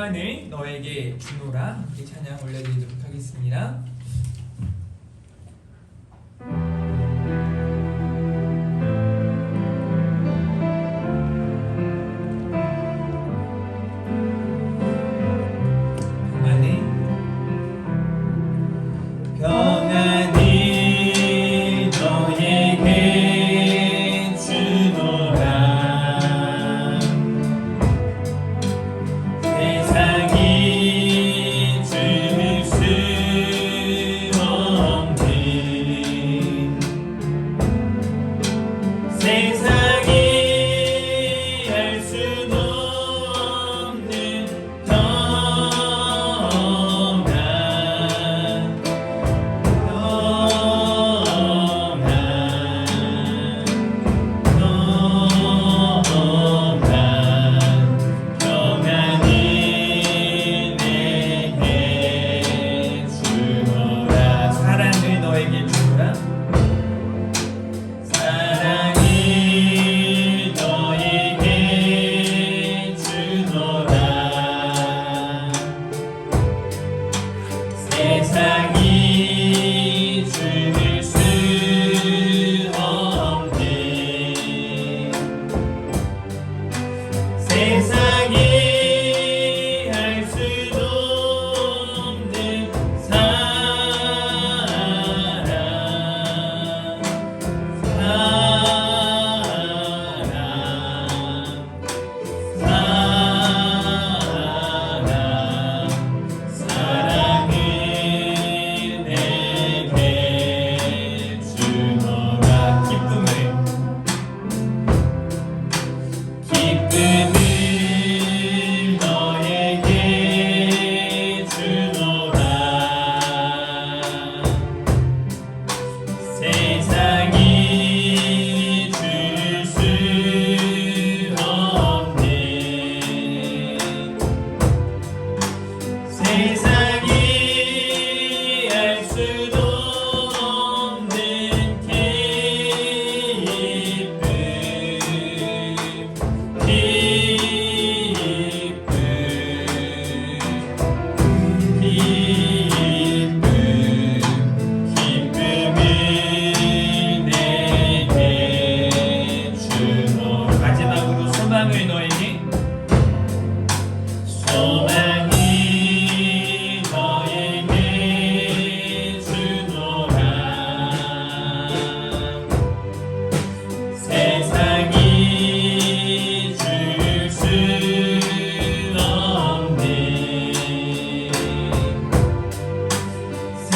평안을 너에게 주노라. 함께 찬양 올려드리도록 하겠습니다.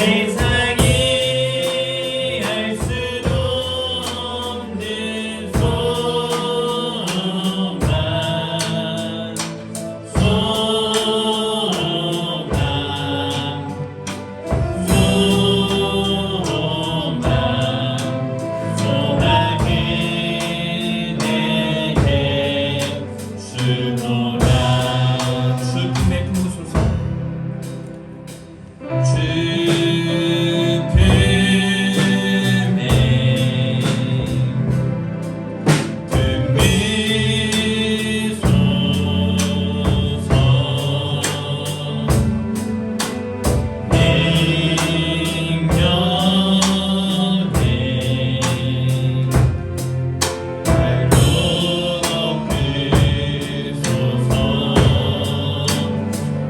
세상이 알 수도 없는 소망 소망하게 내게 주노라 주 품에 품으소서. 주 품에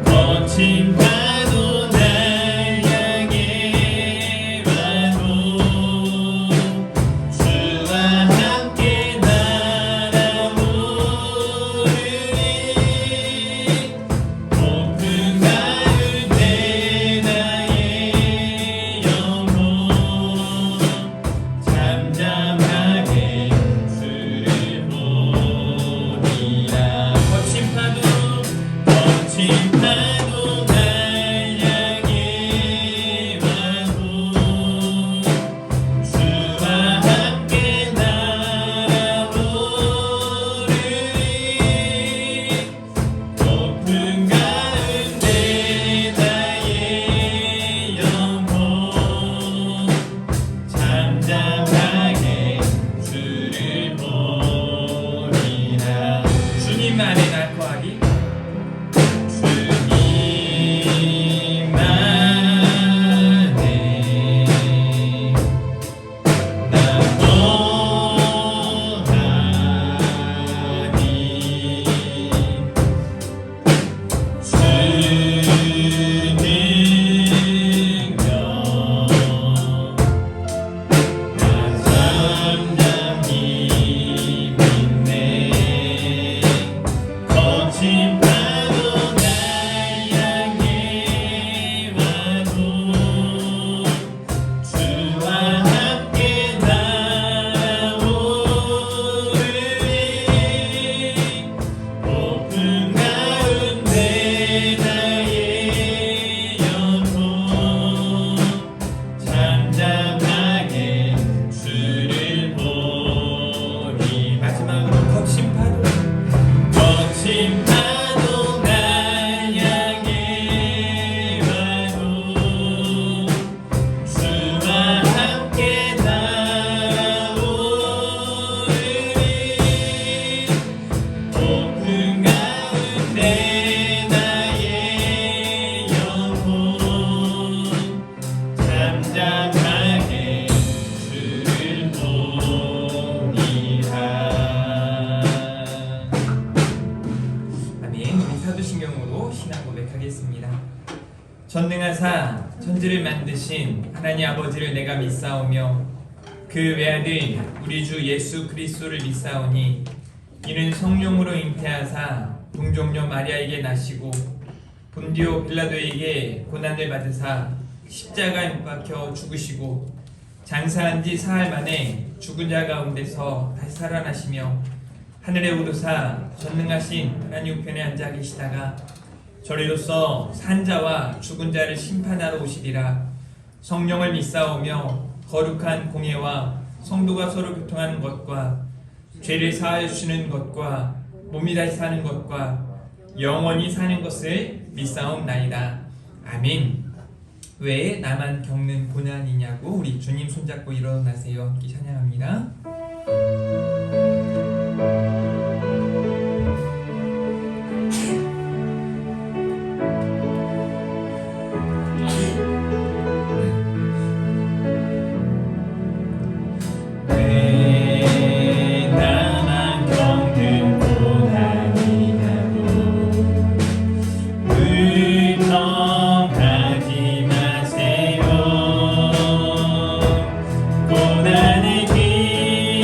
거친 파도 날 향해 와도 주와 함께 날아오르리 높은 가운데 나의 영혼 잠잠하게 주를 보리라 거친 파도 날 향해 와도 주와 함께 날아오르리 높은 가운데 나의 영혼 잠잠하게 주를 보리라 주님 안에 날 거하리. 주님 안에 나 거하니 주님여 나 잠잠히 믿네 거친 파도 날 향해 와도 주와 함께 날아오르리 높은 가운데 나의 영혼 잠잠하게 주를 보리 마지막으로 거친 파도. 거친 파도 날 향해 와도 주와 함께 날아오르리 높은 가운데 나의 영혼 잠잠하게 주를 보리라 아멘. 우리 사도신경으로 신앙 고백하겠습니다. 전능하사 천지를 만드신 하나님 아버지를 내가 믿사오며 그 외아들 우리 주 예수 그리스도를 믿사오니 이는 성령으로 잉태하사 동정녀 마리아에게 나시고 본디오 빌라도에게 고난을 받으사 십자가에 못 박혀 죽으시고 장사한 지 사흘 만에 죽은 자 가운데서 다시 살아나시며 하늘에 오르사 전능하신 하나님 우편에 앉아 계시다가 저리로서 산자와 죽은 자를 심판하러 오시리라. 성령을 믿사오며 거룩한 공예와 성도가 서로 교통하는 것과 죄를 사하여 주시는 것과 몸이 다시 사는 것과 영원히 사는 것을 믿사옵나이다. 아멘. 왜 나만 겪는 고난이냐고 우리 주님 손잡고 일어나세요. 함께 찬양합니다. 고난의 길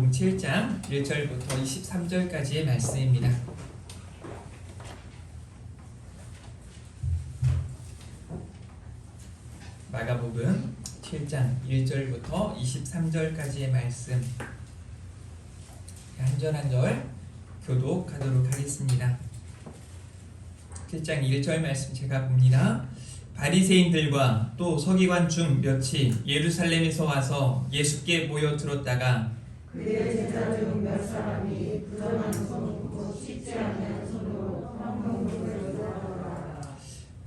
마가복음 7장 1절부터 23절까지의 말씀입니다. 마가복음 7장 1절부터 23절까지의 말씀 한 절 한 절 교독하도록 하겠습니다. 7장 1절 말씀 제가 봅니다. 바리새인들과 또 서기관 중 몇이 예루살렘에서 와서 예수께 모여 들었다가 그의 제자 중 몇 사람이 부정한 손 곧 씻지 아니한 손으로 황금물을 들어가더라.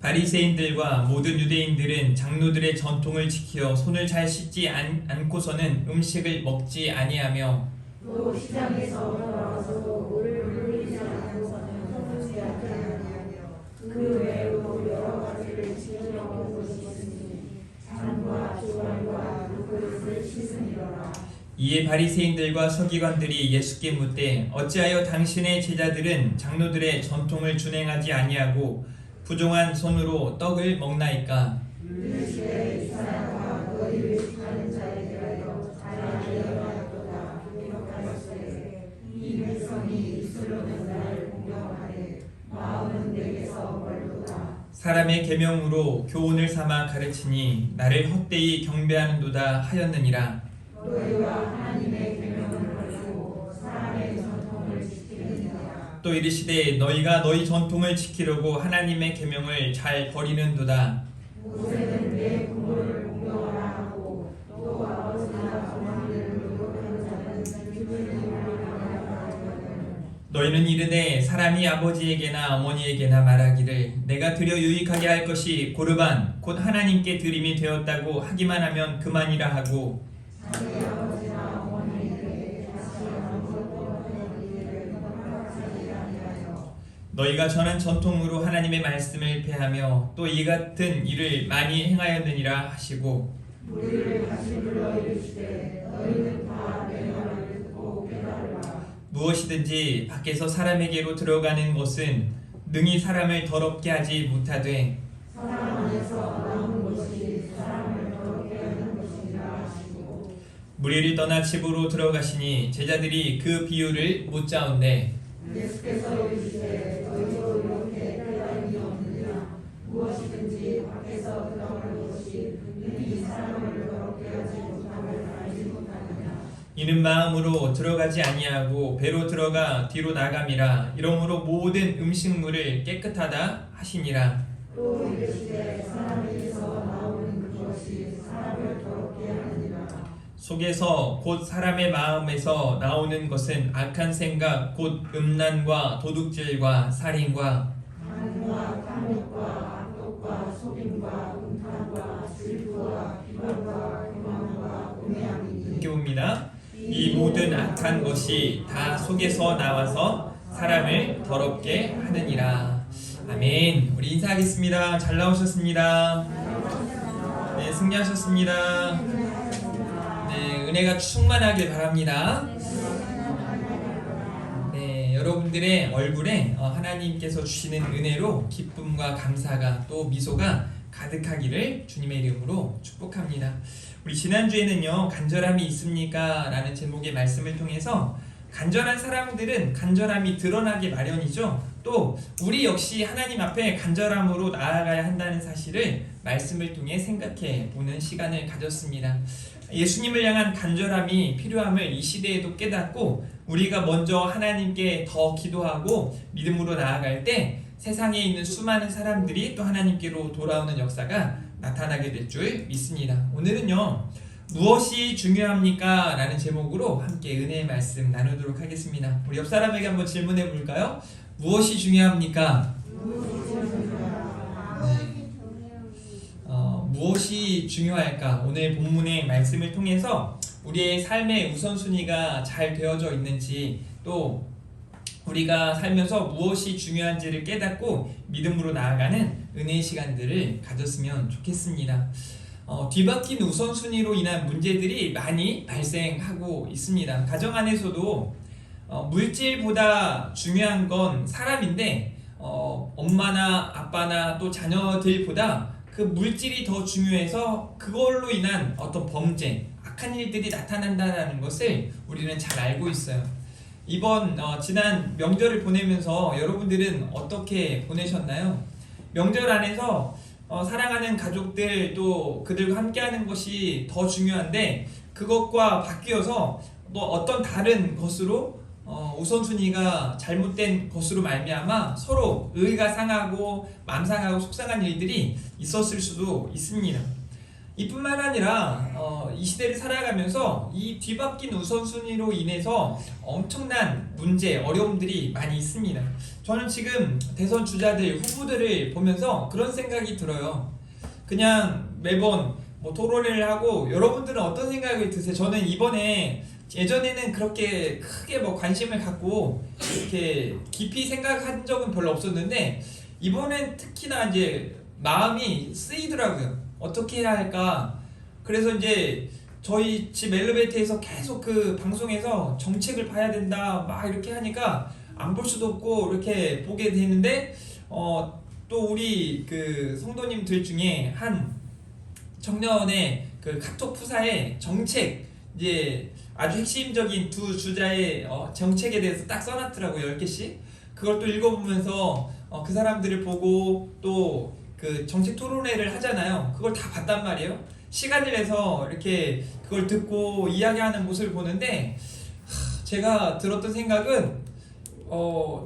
바리새인들과 모든 유대인들은 장로들의 전통을 지켜 손을 잘 씻지 않고서는 음식을 먹지 아니하며 또 시장에서 돌아와서도 물을 흘리지 않고서는 손을 않게 아니하며 그 외에도 여러 가지를 지으려고 것이 있으니 잔과 주관과 물그릇을 씻으니라. 이에 바리새인들과 서기관들이 예수께 묻되 어찌하여 당신의 제자들은 장로들의 전통을 준행하지 아니하고 부정한 손으로 떡을 먹나이까? 이르시되 이 사람과 너희를 시하는 자에 대하여 잘 예언하였도다. 기록하였으되 이 백성이 입술로는 나를 공경하되 마음은 내게서 멀도다. 사람의 계명으로 교훈을 삼아 가르치니 나를 헛되이 경배하는도다 하였느니라. 너희와 하나님의 계명을 버리고 사람의 전통을 지키느니라. 또 이르시되 너희가 너희 전통을 지키려고 하나님의 계명을 잘 버리는도다. 모세는 내 부모를 공경하라 하고 또 아버지나 어머니를 욕하는 자는 기분이 하라는. 너희는 이르되 사람이 아버지에게나 어머니에게나 말하기를 내가 드려 유익하게 할 것이 고르반 곧 하나님께 드림이 되었다고 하기만 하면 그만이라 하고 자기 아버지나 어머니에게 다시 아무것도 하는 일을 허락하지 아니하여 너희가 전한 전통으로 하나님의 말씀을 폐하며 또 이 같은 일을 많이 행하였느니라 하시고 우리를 다시 불러 이르시되 너희는 다 내 말을 듣고 깨달으라. 무엇이든지 밖에서 사람에게로 들어가는 것은 능히 사람을 더럽게 하지 못하되 사람 안에서 나오는 것이 사람을 더럽게 하는 것이라 하시고 무리를 떠나 집으로 들어가시니 제자들이 그 비유를 묻자온대 예수께서 이르시되 너희도 이렇게 깨달음이 없느냐. 무엇이든지 밖에서 들어가는 것이 능히 사람을 더럽게 하지 못함을 알지 못하느냐. 이는 마음으로 들어가지 아니하고 배로 들어가 뒤로 나감이라. 이러므로 모든 음식물을 깨끗하다 하시니라. 또 이르시되 사람에게서 나오는 그것이 사람을 더럽게 하느니라. 속에서 곧 사람의 마음에서 나오는 것은 악한 생각 곧 음란과 도둑질과 살인과 간과 탐욕과 악독과 속임과 음탕과 질투와 비방과 교만과 음해함이니. 함께 봅니다. 이 모든 악한 것이 다 속에서 나와서 사람을 더럽게 하느니라. 아멘. 우리 인사하겠습니다. 잘 나오셨습니다. 네, 승리하셨습니다. 네, 은혜가 충만하길 바랍니다. 네, 여러분들의 얼굴에 하나님께서 주시는 은혜로 기쁨과 감사가 또 미소가 가득하기를 주님의 이름으로 축복합니다. 우리 지난주에는요, 간절함이 있습니까? 라는 제목의 말씀을 통해서 간절한 사람들은 간절함이 드러나기 마련이죠. 또 우리 역시 하나님 앞에 간절함으로 나아가야 한다는 사실을 말씀을 통해 생각해 보는 시간을 가졌습니다. 예수님을 향한 간절함이 필요함을 이 시대에도 깨닫고 우리가 먼저 하나님께 더 기도하고 믿음으로 나아갈 때 세상에 있는 수많은 사람들이 또 하나님께로 돌아오는 역사가 나타나게 될 줄 믿습니다. 오늘은요, 무엇이 중요합니까? 라는 제목으로 함께 은혜의 말씀 나누도록 하겠습니다. 우리 옆 사람에게 한번 질문해 볼까요? 무엇이 중요합니까? 네. 무엇이 중요할까? 오늘 본문의 말씀을 통해서 우리의 삶의 우선순위가 잘 되어져 있는지, 또 우리가 살면서 무엇이 중요한지를 깨닫고 믿음으로 나아가는 은혜의 시간들을 가졌으면 좋겠습니다. 뒤바뀐 우선순위로 인한 문제들이 많이 발생하고 있습니다. 가정 안에서도 물질보다 중요한 건 사람인데 엄마나 아빠나 또 자녀들보다 그 물질이 더 중요해서 그걸로 인한 어떤 범죄, 악한 일들이 나타난다는 것을 우리는 잘 알고 있어요. 이번 지난 명절을 보내면서 여러분들은 어떻게 보내셨나요? 명절 안에서 사랑하는 가족들 또 그들과 함께하는 것이 더 중요한데 그것과 바뀌어서 또 어떤 다른 것으로 우선순위가 잘못된 것으로 말미암아 서로 의가 상하고 마음 상하고 속상한 일들이 있었을 수도 있습니다. 이뿐만 아니라 이 시대를 살아가면서 이 뒤바뀐 우선순위로 인해서 엄청난 문제, 어려움들이 많이 있습니다. 저는 지금 대선 주자들, 후보들을 보면서 그런 생각이 들어요. 그냥 매번 뭐 토론회를 하고 여러분들은 어떤 생각이 드세요? 저는 이번에 예전에는 그렇게 크게 뭐 관심을 갖고 이렇게 깊이 생각한 적은 별로 없었는데 이번엔 특히나 이제 마음이 쓰이더라고요. 어떻게 해야 할까? 그래서 이제 저희 집 엘리베이터에서 계속 그 방송에서 정책을 봐야 된다 막 이렇게 하니까 안 볼 수도 없고 이렇게 보게 되는데 또 우리 그 성도님들 중에 한 청년의 그 카톡 프사에 정책 이제 아주 핵심적인 두 주자의 정책에 대해서 딱 써놨더라고요. 10개씩. 그걸 또 읽어보면서 그 사람들을 보고 또 그 정책 토론회를 하잖아요. 그걸 다 봤단 말이에요. 시간을 내서 이렇게 그걸 듣고 이야기하는 모습을 보는데 제가 들었던 생각은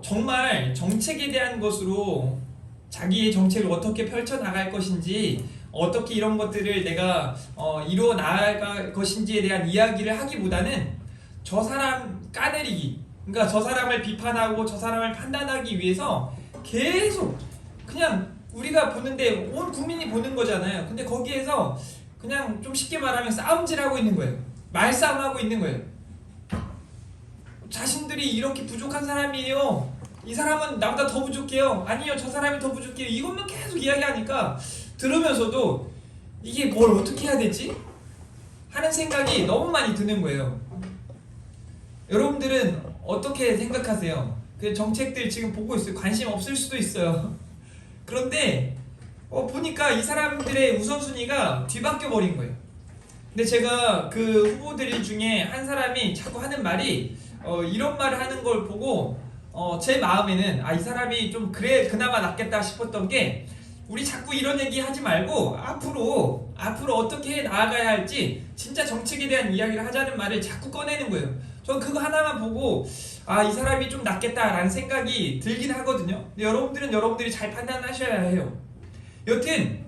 정말 정책에 대한 것으로 자기의 정책을 어떻게 펼쳐나갈 것인지 어떻게 이런 것들을 내가 이루어 나갈 것인지에 대한 이야기를 하기보다는 저 사람 까내리기, 그러니까 저 사람을 비판하고 저 사람을 판단하기 위해서 계속 그냥 우리가 보는데 온 국민이 보는 거잖아요. 근데 거기에서 그냥 좀 쉽게 말하면 싸움질하고 있는 거예요. 말싸움하고 있는 거예요. 자신들이 이렇게 부족한 사람이에요. 이 사람은 나보다 더 부족해요. 아니요, 저 사람이 더 부족해요. 이것만 계속 이야기하니까 들으면서도 이게 뭘 어떻게 해야 되지? 하는 생각이 너무 많이 드는 거예요. 여러분들은 어떻게 생각하세요? 그 정책들 지금 보고 있어요. 관심 없을 수도 있어요. 그런데 보니까 이 사람들의 우선순위가 뒤바뀌어 버린 거예요. 근데 제가 그 후보들 중에 한 사람이 자꾸 하는 말이 이런 말을 하는 걸 보고 제 마음에는 이 사람이 좀 그래 그나마 낫겠다 싶었던 게 우리 자꾸 이런 얘기 하지 말고 앞으로 어떻게 나아가야 할지 진짜 정책에 대한 이야기를 하자는 말을 자꾸 꺼내는 거예요. 전 그거 하나만 보고 이 사람이 좀 낫겠다라는 생각이 들긴 하거든요. 근데 여러분들은 여러분들이 잘 판단하셔야 해요. 여튼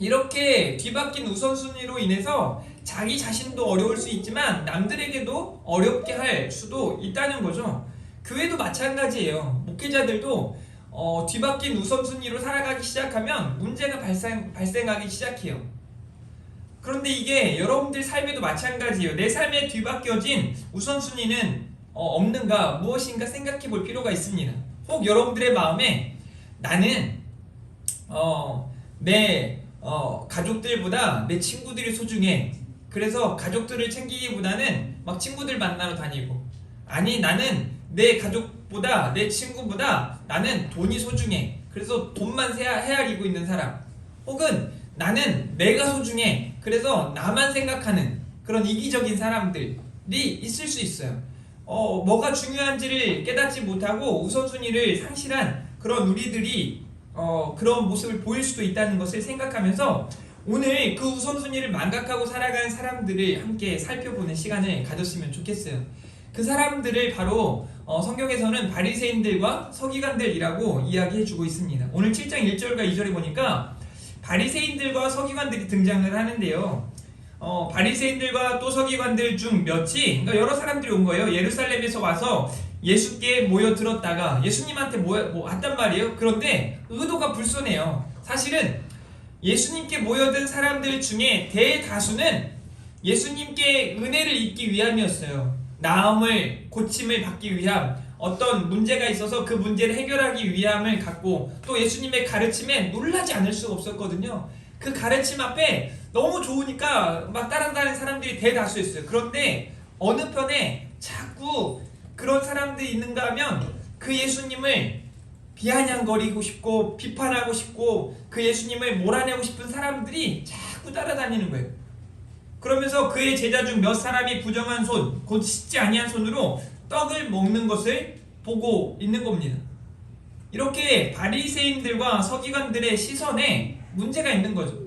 이렇게 뒤바뀐 우선순위로 인해서 자기 자신도 어려울 수 있지만 남들에게도 어렵게 할 수도 있다는 거죠. 교회도 마찬가지예요. 목회자들도 뒤바뀐 우선순위로 살아가기 시작하면 문제가 발생하기 시작해요. 그런데 이게 여러분들 삶에도 마찬가지예요. 내 삶에 뒤바뀌어진 우선순위는 없는가, 무엇인가 생각해 볼 필요가 있습니다. 혹 여러분들의 마음에 나는 내 가족들보다 내 친구들이 소중해. 그래서 가족들을 챙기기보다는 막 친구들 만나러 다니고, 아니 나는 내 가족보다 내 친구보다 나는 돈이 소중해. 그래서 돈만 헤아리고 있는 사람, 혹은 나는 내가 소중해. 그래서 나만 생각하는 그런 이기적인 사람들이 있을 수 있어요. 뭐가 중요한지를 깨닫지 못하고 우선순위를 상실한 그런 우리들이 그런 모습을 보일 수도 있다는 것을 생각하면서 오늘 그 우선순위를 망각하고 살아가는 사람들을 함께 살펴보는 시간을 가졌으면 좋겠어요. 그 사람들을 바로 성경에서는 바리새인들과 서기관들이라고 이야기해주고 있습니다. 오늘 7장 1절과 2절에 보니까 바리새인들과 서기관들이 등장을 하는데요. 바리새인들과 또 서기관들 중 몇이, 그러니까 여러 사람들이 온 거예요. 예루살렘에서 와서 예수께 모여들었다가 예수님한테 왔단 말이에요. 그런데 의도가 불손해요. 사실은 예수님께 모여든 사람들 중에 대다수는 예수님께 은혜를 입기 위함이었어요. 나음을, 고침을 받기 위함, 어떤 문제가 있어서 그 문제를 해결하기 위함을 갖고 또 예수님의 가르침에 놀라지 않을 수가 없었거든요. 그 가르침 앞에 너무 좋으니까 막 따라다니는 사람들이 대다수였어요. 그런데 어느 편에 자꾸 그런 사람들이 있는가 하면 그 예수님을 비아냥거리고 싶고 비판하고 싶고 그 예수님을 몰아내고 싶은 사람들이 자꾸 따라다니는 거예요. 그러면서 그의 제자 중 몇 사람이 부정한 손, 곧 씻지 아니한 손으로 떡을 먹는 것을 보고 있는 겁니다. 이렇게 바리새인들과 서기관들의 시선에 문제가 있는 거죠.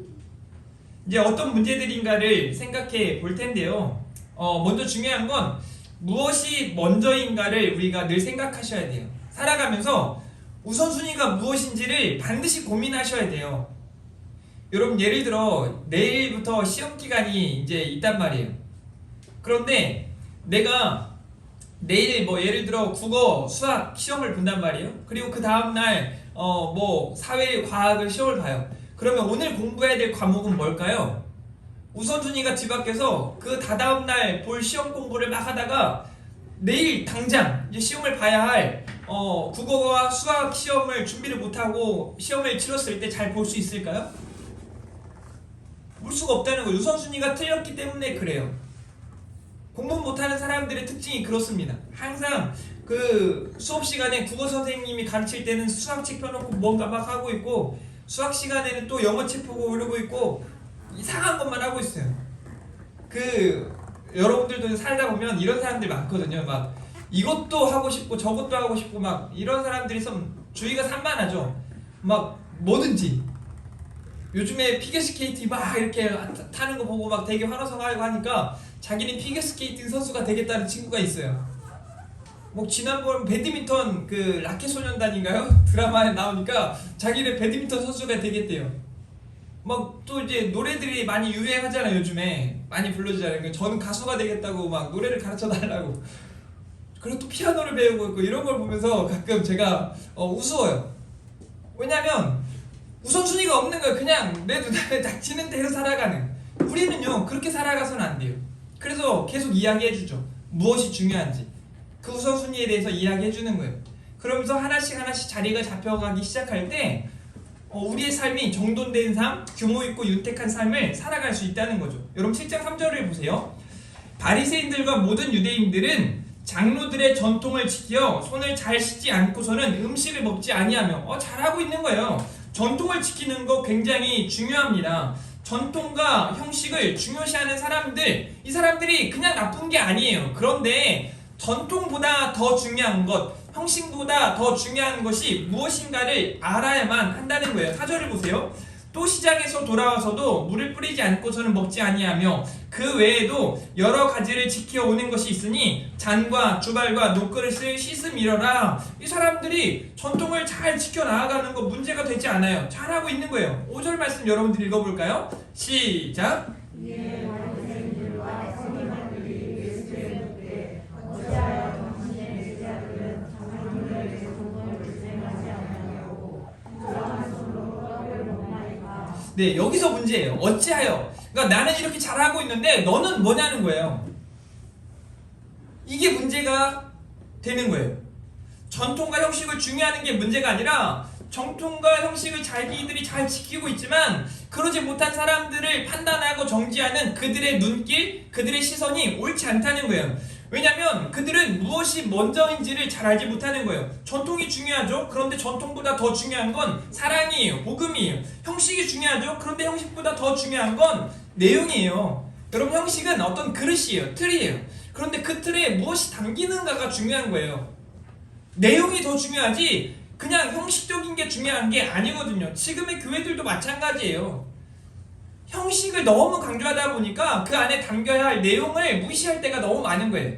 이제 어떤 문제들인가를 생각해 볼 텐데요. 먼저 중요한 건 무엇이 먼저인가를 우리가 늘 생각하셔야 돼요. 살아가면서 우선순위가 무엇인지를 반드시 고민하셔야 돼요. 여러분 예를 들어 내일부터 시험 기간이 이제 있단 말이에요. 그런데 내가 내일 뭐 예를 들어 국어, 수학 시험을 본단 말이에요. 그리고 그 다음날 뭐 사회, 과학을 시험을 봐요. 그러면 오늘 공부해야 될 과목은 뭘까요? 우선순위가 뒤바뀌어서 그 다다음날 볼 시험 공부를 막 하다가 내일 당장 이제 시험을 봐야 할 국어와 수학 시험을 준비를 못하고 시험을 치렀을 때 잘 볼 수 있을까요? 볼 수가 없다는 거예요. 우선순위가 틀렸기 때문에 그래요. 공부 못하는 사람들의 특징이 그렇습니다. 항상 그 수업 시간에 국어 선생님이 가르칠 때는 수학책 펴놓고 뭔가 막 하고 있고, 수학 시간에는 또 영어책 보고 이러고 있고 이상한 것만 하고 있어요. 여러분들도 살다 보면 이런 사람들 많거든요. 막 이것도 하고 싶고 저것도 하고 싶고 막 이런 사람들이 있으면 주의가 산만하죠. 막 뭐든지 요즘에 피겨스케이팅 막 이렇게 타는 거 보고 막 되게 환호성하고 하니까 자기는 피겨스케이팅 선수가 되겠다는 친구가 있어요. 뭐 지난번 배드민턴 그 라켓소년단인가요? 드라마에 나오니까 자기는 배드민턴 선수가 되겠대요. 막 또 이제 노래들이 많이 유행하잖아요. 요즘에 많이 불러주잖아요. 저는 가수가 되겠다고 막 노래를 가르쳐 달라고. 그리고 또 피아노를 배우고 있고 이런 걸 보면서 가끔 제가 우스워요. 왜냐면 우선순위가 없는 거예요. 그냥 내 눈앞에 닥치는 대로 살아가는. 우리는요 그렇게 살아가서는 안 돼요. 그래서 계속 이야기해주죠. 무엇이 중요한지 그 우선순위에 대해서 이야기해주는 거예요. 그러면서 하나씩 하나씩 자리가 잡혀가기 시작할 때 우리의 삶이 정돈된 삶, 규모 있고 윤택한 삶을 살아갈 수 있다는 거죠. 여러분 7장 3절을 보세요. 바리새인들과 모든 유대인들은 장로들의 전통을 지켜 손을 잘 씻지 않고서는 음식을 먹지 아니하며 잘하고 있는 거예요. 전통을 지키는 거 굉장히 중요합니다. 전통과 형식을 중요시하는 사람들, 이 사람들이 그냥 나쁜 게 아니에요. 그런데 전통보다 더 중요한 것, 형식보다 더 중요한 것이 무엇인가를 알아야만 한다는 거예요. 4절을 보세요. 또 시장에서 돌아와서도 물을 뿌리지 않고서는 먹지 아니하며 그 외에도 여러 가지를 지켜오는 것이 있으니 잔과 주발과 녹그릇을 씻음이러라. 이 사람들이 전통을 잘 지켜나가는 거 문제가 되지 않아요. 잘하고 있는 거예요. 5절 말씀 여러분들 읽어볼까요? 시작. 네, 여기서 문제예요. 어찌하여? 그러니까 나는 이렇게 잘하고 있는데 너는 뭐냐는 거예요. 이게 문제가 되는 거예요. 전통과 형식을 중요하는 게 문제가 아니라 전통과 형식을 자기들이 잘 지키고 있지만 그러지 못한 사람들을 판단하고 정지하는 그들의 눈길, 그들의 시선이 옳지 않다는 거예요. 왜냐면 그들은 무엇이 먼저인지를 잘 알지 못하는 거예요. 전통이 중요하죠. 그런데 전통보다 더 중요한 건 사랑이에요. 복음이에요. 형식이 중요하죠. 그런데 형식보다 더 중요한 건 내용이에요. 여러분 형식은 어떤 그릇이에요. 틀이에요. 그런데 그 틀에 무엇이 담기는가가 중요한 거예요. 내용이 더 중요하지 그냥 형식적인 게 중요한 게 아니거든요. 지금의 교회들도 마찬가지예요. 형식을 너무 강조하다 보니까 그 안에 담겨야 할 내용을 무시할 때가 너무 많은 거예요.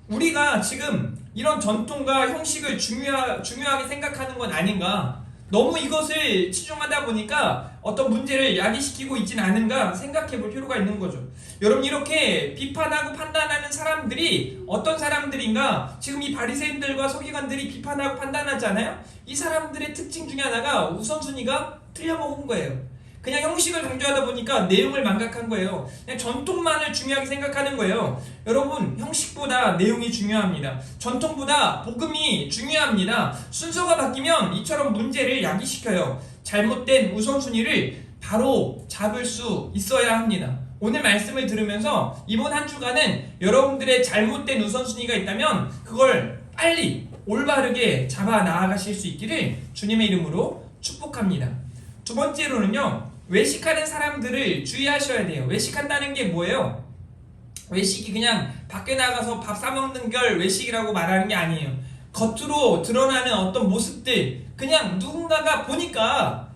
우리가 지금 이런 전통과 형식을 중요하게 생각하는 건 아닌가, 너무 이것을 치중하다 보니까 어떤 문제를 야기시키고 있지는 않은가 생각해 볼 필요가 있는 거죠. 여러분 이렇게 비판하고 판단하는 사람들이 어떤 사람들인가, 지금 이 바리새인들과 서기관들이 비판하고 판단하잖아요. 이 사람들의 특징 중에 하나가 우선순위가 틀려먹은 거예요. 그냥 형식을 강조하다 보니까 내용을 망각한 거예요. 그냥 전통만을 중요하게 생각하는 거예요. 여러분 형식보다 내용이 중요합니다. 전통보다 복음이 중요합니다. 순서가 바뀌면 이처럼 문제를 야기시켜요. 잘못된 우선순위를 바로 잡을 수 있어야 합니다. 오늘 말씀을 들으면서 이번 한 주간은 여러분들의 잘못된 우선순위가 있다면 그걸 빨리 올바르게 잡아 나아가실 수 있기를 주님의 이름으로 축복합니다. 두 번째로는요, 외식하는 사람들을 주의하셔야 돼요. 외식한다는 게 뭐예요? 외식이 그냥 밖에 나가서 밥 사먹는 걸 외식이라고 말하는 게 아니에요. 겉으로 드러나는 어떤 모습들, 그냥 누군가가 보니까,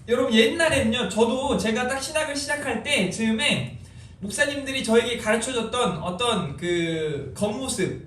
여러분 옛날에는요, 저도 제가 딱 신학을 시작할 때 즈음에 목사님들이 저에게 가르쳐줬던 어떤 그 겉모습,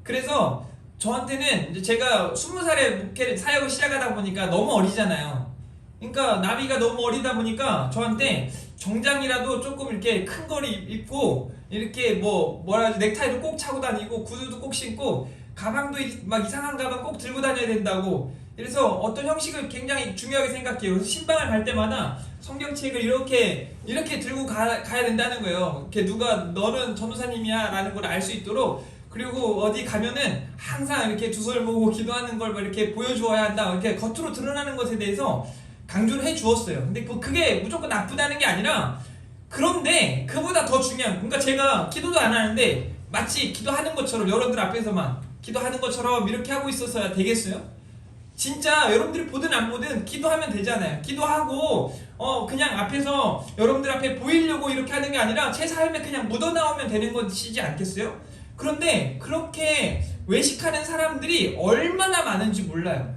그래서 저한테는 이제 제가 20살에 목회 사역을 시작하다 보니까 너무 어리잖아요. 그러니까 나비가 너무 어리다 보니까 저한테 정장이라도 조금 이렇게 큰 거를 입고 이렇게 뭐라 하지, 넥타이도 꼭 차고 다니고 구두도 꼭 신고 가방도 막 이상한 가방 꼭 들고 다녀야 된다고, 그래서 어떤 형식을 굉장히 중요하게 생각해요. 그래서 신방을 갈 때마다 성경책을 이렇게 들고 가야 된다는 거예요. 이렇게 누가 너는 전도사님이야 라는 걸 알 수 있도록. 그리고 어디 가면은 항상 이렇게 두 손을 모으고 기도하는 걸 이렇게 보여주어야 한다, 이렇게 겉으로 드러나는 것에 대해서 강조를 해 주었어요. 근데 그게 무조건 나쁘다는 게 아니라, 그런데 그보다 더 중요한, 그러니까 제가 기도도 안 하는데 마치 기도하는 것처럼 여러분들 앞에서만 기도하는 것처럼 이렇게 하고 있어서야 되겠어요? 진짜 여러분들이 보든 안 보든 기도하면 되잖아요. 기도하고 그냥 앞에서 여러분들 앞에 보이려고 이렇게 하는 게 아니라 제 삶에 그냥 묻어나오면 되는 것이지 않겠어요? 그런데 그렇게 외식하는 사람들이 얼마나 많은지 몰라요.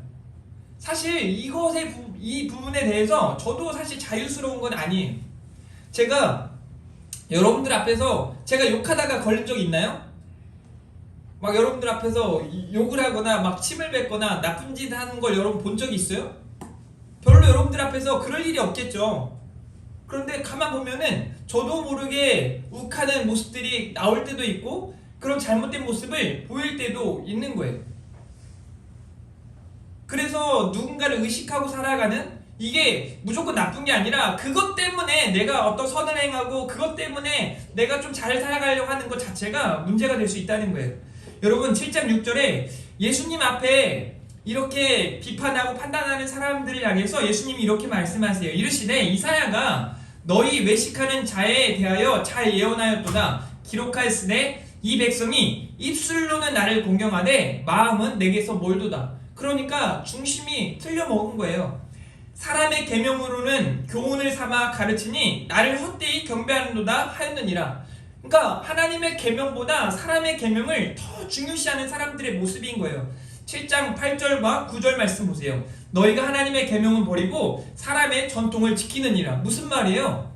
사실 이 부분에 대해서 저도 사실 자유스러운 건 아니에요. 제가 여러분들 앞에서 제가 욕하다가 걸린 적 있나요? 막 여러분들 앞에서 욕을 하거나 막 침을 뱉거나 나쁜 짓 하는 걸 여러분 본 적이 있어요? 별로 여러분들 앞에서 그럴 일이 없겠죠. 그런데 가만 보면은 저도 모르게 욱하는 모습들이 나올 때도 있고, 그런 잘못된 모습을 보일 때도 있는 거예요. 그래서 누군가를 의식하고 살아가는, 이게 무조건 나쁜 게 아니라 그것 때문에 내가 어떤 선을 행하고 그것 때문에 내가 좀 잘 살아가려고 하는 것 자체가 문제가 될 수 있다는 거예요. 여러분 7장 6절에 예수님 앞에 이렇게 비판하고 판단하는 사람들을 향해서 예수님이 이렇게 말씀하세요. 이르시되 이사야가 너희 외식하는 자에 대하여 잘 예언하였도다. 기록하였으되 이 백성이 입술로는 나를 공경하되 마음은 내게서 멀도다. 그러니까 중심이 틀려 먹은 거예요. 사람의 계명으로는 교훈을 삼아 가르치니 나를 헛되이 경배하는도다 하였느니라. 그러니까 하나님의 계명보다 사람의 계명을 더 중요시하는 사람들의 모습인 거예요. 7장 8절과 9절 말씀 보세요. 너희가 하나님의 계명은 버리고 사람의 전통을 지키느니라. 무슨 말이에요?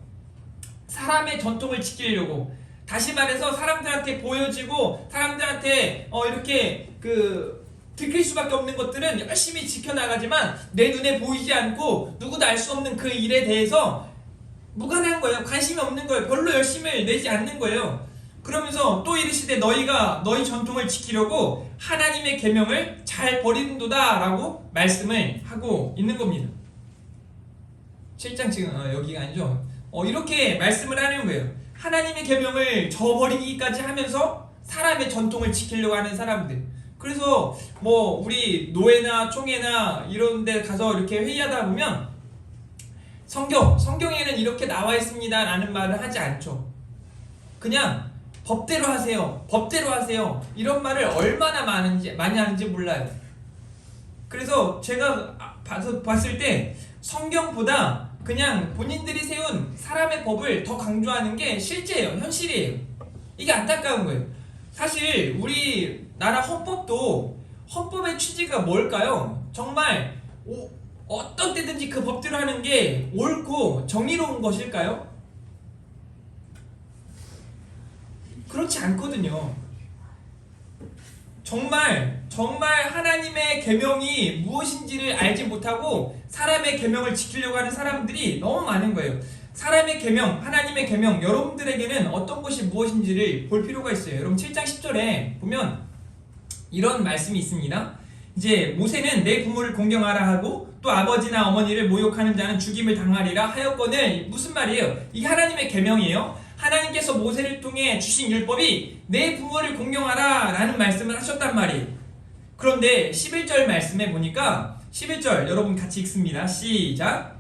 사람의 전통을 지키려고, 다시 말해서 사람들한테 보여지고 사람들한테 이렇게 들킬 수밖에 없는 것들은 열심히 지켜나가지만 내 눈에 보이지 않고 누구도 알 수 없는 그 일에 대해서 무관한 거예요. 관심이 없는 거예요. 별로 열심을 내지 않는 거예요. 그러면서 또 이르시되 너희가 너희 전통을 지키려고 하나님의 계명을 잘 버리는도다 라고 말씀을 하고 있는 겁니다. 7장 지금 여기가 아니죠. 이렇게 말씀을 하는 거예요. 하나님의 계명을 저버리기까지 하면서 사람의 전통을 지키려고 하는 사람들. 그래서 우리 노회나 총회나 이런 데 가서 이렇게 회의하다 보면 성경에는 이렇게 나와 있습니다 라는 말을 하지 않죠. 그냥 법대로 하세요, 법대로 하세요, 이런 말을 얼마나 많이 하는지 몰라요. 그래서 제가 봤을 때 성경보다 그냥 본인들이 세운 사람의 법을 더 강조하는 게 실제예요, 현실이에요. 이게 안타까운 거예요. 사실 우리나라 헌법도, 헌법의 취지가 뭘까요? 정말 어떤 때든지 그 법대로 하는 게 옳고 정의로운 것일까요? 그렇지 않거든요. 정말 하나님의 계명이 무엇인지를 알지 못하고 사람의 계명을 지키려고 하는 사람들이 너무 많은 거예요. 사람의 계명, 하나님의 계명, 여러분들에게는 어떤 것이 무엇인지를 볼 필요가 있어요. 여러분 7장 10절에 보면 이런 말씀이 있습니다. 이제 모세는 내 부모를 공경하라 하고 또 아버지나 어머니를 모욕하는 자는 죽임을 당하리라 하였거늘. 무슨 말이에요? 이게 하나님의 계명이에요. 하나님께서 모세를 통해 주신 율법이 내 부모를 공경하라 라는 말씀을 하셨단 말이에요. 그런데 11절 말씀에 보니까 11절 여러분 같이 읽습니다. 시작.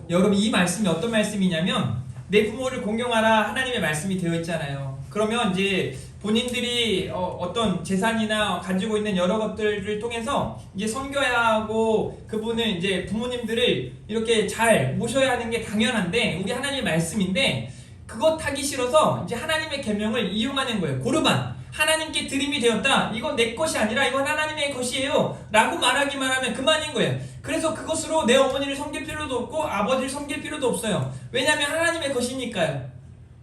여러분 이 말씀이 어떤 말씀이냐면 내 부모를 공경하라 하나님의 말씀이 되어 있잖아요. 그러면 이제 본인들이 어떤 재산이나 가지고 있는 여러 것들을 통해서 이제 섬겨야 하고 그분을 이제 부모님들을 이렇게 잘 모셔야 하는 게 당연한데 우리 하나님의 말씀인데 그것 하기 싫어서 이제 하나님의 계명을 이용하는 거예요. 고르반. 하나님께 드림이 되었다. 이건 내 것이 아니라 이건 하나님의 것이에요. 라고 말하기만 하면 그만인 거예요. 그래서 그것으로 내 어머니를 섬길 필요도 없고 아버지를 섬길 필요도 없어요. 왜냐하면 하나님의 것이니까요.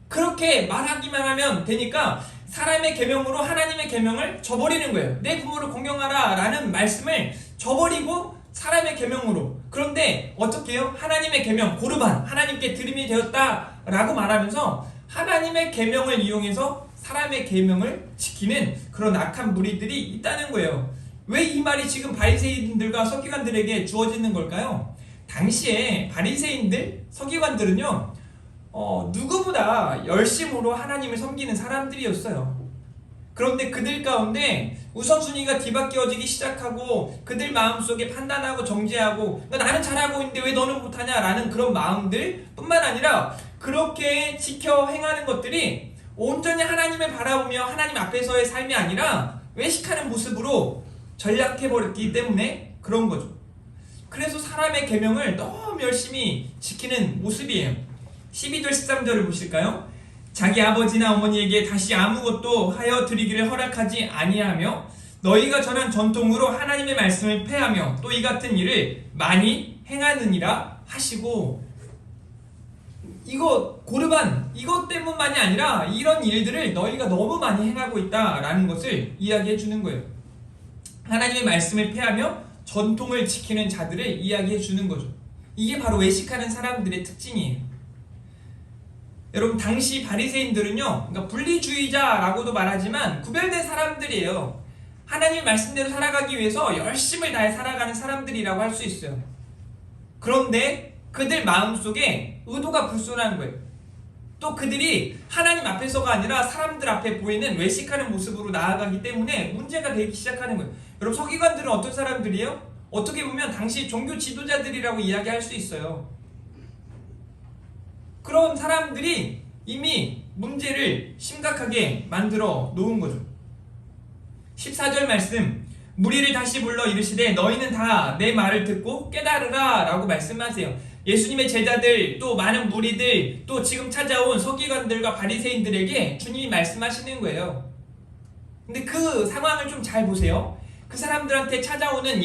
그렇게 말하기만 하면 되니까 사람의 계명으로 하나님의 계명을 저버리는 거예요. 내 부모를 공경하라 라는 말씀을 저버리고 사람의 계명으로. 그런데 어떻게 해요? 하나님의 계명, 고르반, 하나님께 드림이 되었다 라고 말하면서 하나님의 계명을 이용해서 사람의 계명을 지키는 그런 악한 무리들이 있다는 거예요. 왜 이 말이 지금 바리새인들과 서기관들에게 주어지는 걸까요? 당시에 바리새인들, 서기관들은요 누구보다 열심으로 하나님을 섬기는 사람들이었어요. 그런데 그들 가운데 우선순위가 뒤바뀌어지기 시작하고 그들 마음속에 판단하고 정죄하고 나는 잘하고 있는데 왜 너는 못하냐라는 그런 마음들 뿐만 아니라 그렇게 지켜 행하는 것들이 온전히 하나님을 바라보며 하나님 앞에서의 삶이 아니라 외식하는 모습으로 전락해버렸기 때문에 그런 거죠. 그래서 사람의 계명을 너무 열심히 지키는 모습이에요. 12절 13절을 보실까요? 자기 아버지나 어머니에게 다시 아무것도 하여 드리기를 허락하지 아니하며 너희가 전한 전통으로 하나님의 말씀을 폐하며 또 이 같은 일을 많이 행하느니라 하시고, 이거 고르반 이것 때문만이 아니라 이런 일들을 너희가 너무 많이 행하고 있다라는 것을 이야기해 주는 거예요. 하나님의 말씀을 폐하며 전통을 지키는 자들을 이야기해 주는 거죠. 이게 바로 외식하는 사람들의 특징이에요. 여러분, 당시 바리새인들은요, 그러니까 분리주의자라고도 말하지만 구별된 사람들이에요. 하나님의 말씀대로 살아가기 위해서 열심을 다해 살아가는 사람들이라고 할 수 있어요. 그런데 그들 마음속에 의도가 불순한 거예요. 또 그들이 하나님 앞에서가 아니라 사람들 앞에 보이는 외식하는 모습으로 나아가기 때문에 문제가 되기 시작하는 거예요. 여러분, 서기관들은 어떤 사람들이에요? 어떻게 보면 당시 종교 지도자들이라고 이야기할 수 있어요. 그런 사람들이 이미 문제를 심각하게 만들어 놓은 거죠. 14절 말씀, 무리를 다시 불러 이르시되 너희는 다 내 말을 듣고 깨달으라 라고 말씀하세요. 예수님의 제자들, 또 많은 무리들, 또 지금 찾아온 서기관들과 바리새인들에게 주님이 말씀하시는 거예요. 근데 그 상황을 좀 잘 보세요. 그 사람들한테 찾아오는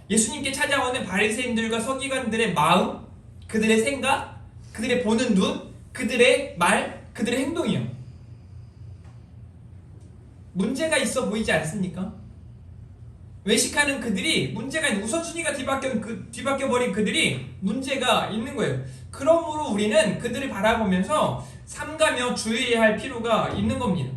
예수님께 찾아오는 바리새인들과 서기관들의 마음, 그들의 생각, 그들의 보는 눈, 그들의 말, 그들의 행동이요. 문제가 있어 보이지 않습니까? 외식하는 그들이 문제가 있는, 우선순위가 뒤바뀌어버린 그들이 문제가 있는 거예요. 그러므로 우리는 그들을 바라보면서 삼가며 주의해야 할 필요가 있는 겁니다.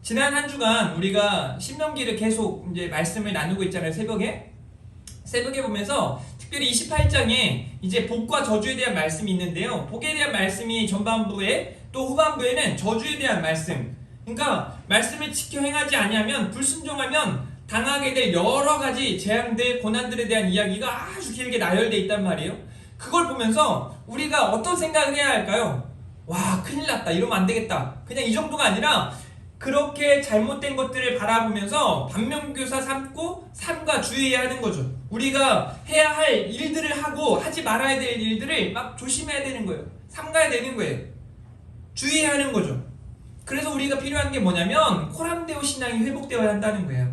지난 한 주간 우리가 신명기를 계속 이제 말씀을 나누고 있잖아요. 새벽에 보면서 특별히 28장에 이제 복과 저주에 대한 말씀이 있는데요. 복에 대한 말씀이 전반부에, 또 후반부에는 저주에 대한 말씀. 그러니까 말씀을 지켜 행하지 아니하면, 불순종하면 당하게 될 여러 가지 재앙들, 고난들에 대한 이야기가 아주 길게 나열되어 있단 말이에요. 그걸 보면서 우리가 어떤 생각을 해야 할까요? 와, 큰일 났다, 이러면 안 되겠다, 그냥 이 정도가 아니라 그렇게 잘못된 것들을 바라보면서 반면교사 삼고 삼가 주의해야 하는 거죠. 우리가 해야 할 일들을 하고 하지 말아야 될 일들을 막 조심해야 되는 거예요. 삼가야 되는 거예요. 주의해야 하는 거죠. 그래서 우리가 필요한 게 뭐냐면 코람데오 신앙이 회복되어야 한다는 거예요.